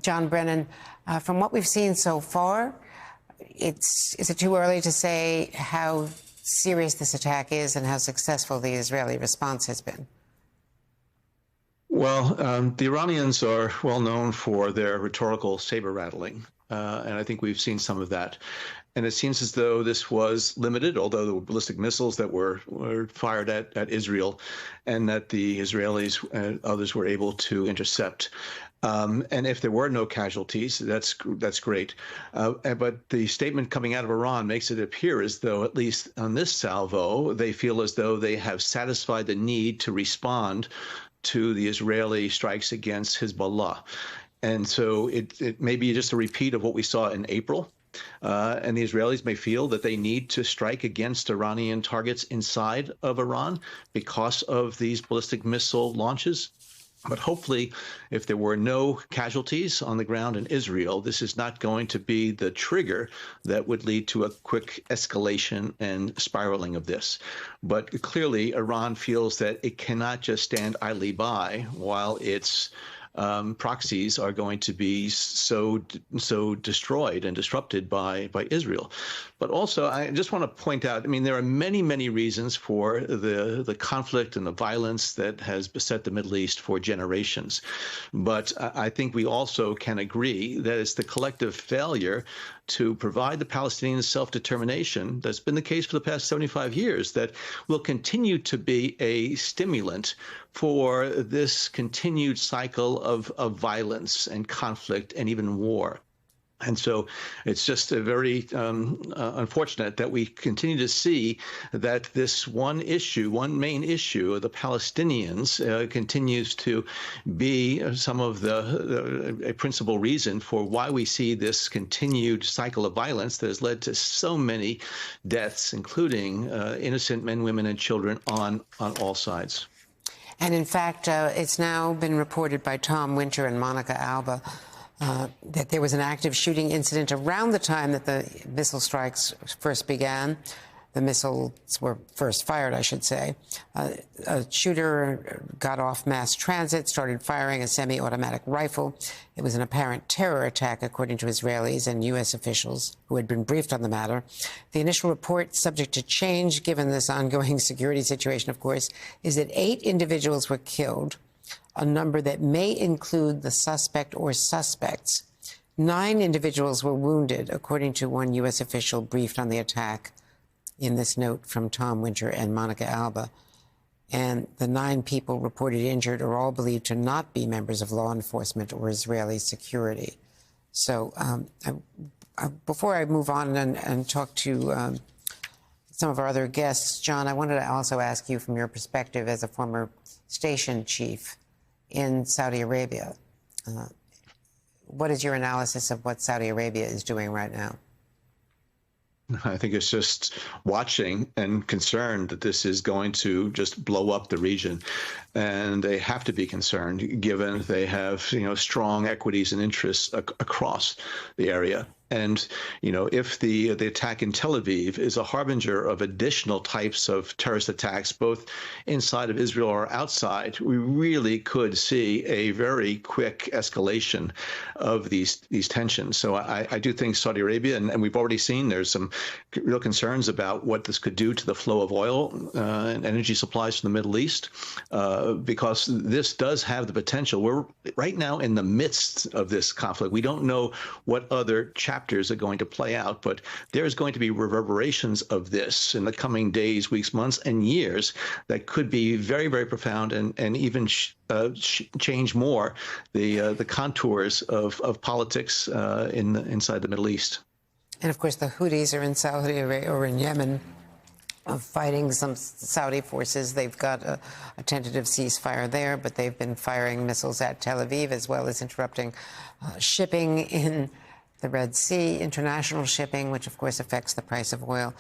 John Brennan, from what we've seen so far, is it too early to say how serious this attack is and how successful the Israeli response has been? Well, the Iranians are well known for their rhetorical saber rattling, and I think we've seen some of that. And it seems as though this was limited, although there were ballistic missiles that were fired at Israel, and that the Israelis and others were able to intercept. And if there were no casualties, that's great. But the statement coming out of Iran makes it appear as though, at least on this salvo, they feel as though they have satisfied the need to respond to the Israeli strikes against Hezbollah. And so it may be just a repeat of what we saw in April. And the Israelis may feel that they need to strike against Iranian targets inside of Iran because of these ballistic missile launches. But hopefully, if there were no casualties on the ground in Israel, this is not going to be the trigger that would lead to a quick escalation and spiraling of this. But clearly, Iran feels that it cannot just stand idly by while its proxies are going to be so destroyed and disrupted by Israel. But also, I just want to point out, I mean, there are many reasons for the conflict and the violence that has beset the Middle East for generations. But I think we also can agree that it's the collective failure to provide the Palestinians self-determination that's been the case for the past 75 years that will continue to be a stimulant for this continued cycle of violence and conflict and even war. And so it's just a very unfortunate that we continue to see that this one main issue of the Palestinians continues to be some of a principal reason for why we see this continued cycle of violence that has led to so many deaths, including innocent men, women, and children on all sides. And in fact, it's now been reported by Tom Winter and Monica Alba that there was an active shooting incident around the time that the missile strikes first began. The missiles were first fired, I should say. A shooter got off mass transit, started firing a semi-automatic rifle. It was an apparent terror attack, according to Israelis and U.S. officials who had been briefed on the matter. The initial report, subject to change given this ongoing security situation, of course, is that 8 individuals were killed, a number that may include the suspect or suspects. 9 individuals were wounded, according to one U.S. official briefed on the attack in this note from Tom Winter and Monica Alba. And the 9 people reported injured are all believed to not be members of law enforcement or Israeli security. So before I move on and talk to some of our other guests, John, I wanted to also ask you, from your perspective as a former station chief in Saudi Arabia, what is your analysis of what Saudi Arabia is doing right now? I think it's just watching and concerned that this is going to just blow up the region. And they have to be concerned, given they have, strong equities and interests across the area. And, if the attack in Tel Aviv is a harbinger of additional types of terrorist attacks, both inside of Israel or outside, we really could see a very quick escalation of these tensions. So I do think Saudi Arabia, and we've already seen there's some real concerns about what this could do to the flow of oil and energy supplies from the Middle East, because this does have the potential. We're right now in the midst of this conflict. We don't know what other chapters are going to play out, but there's going to be reverberations of this in the coming days, weeks, months, and years that could be very, very profound and even change more the contours of politics inside the Middle East. And of course, the Houthis are in Saudi Arabia or in Yemen, fighting some Saudi forces. They've got a tentative ceasefire there, but they've been firing missiles at Tel Aviv, as well as interrupting shipping in the Red Sea, international shipping, which of course affects the price of oil.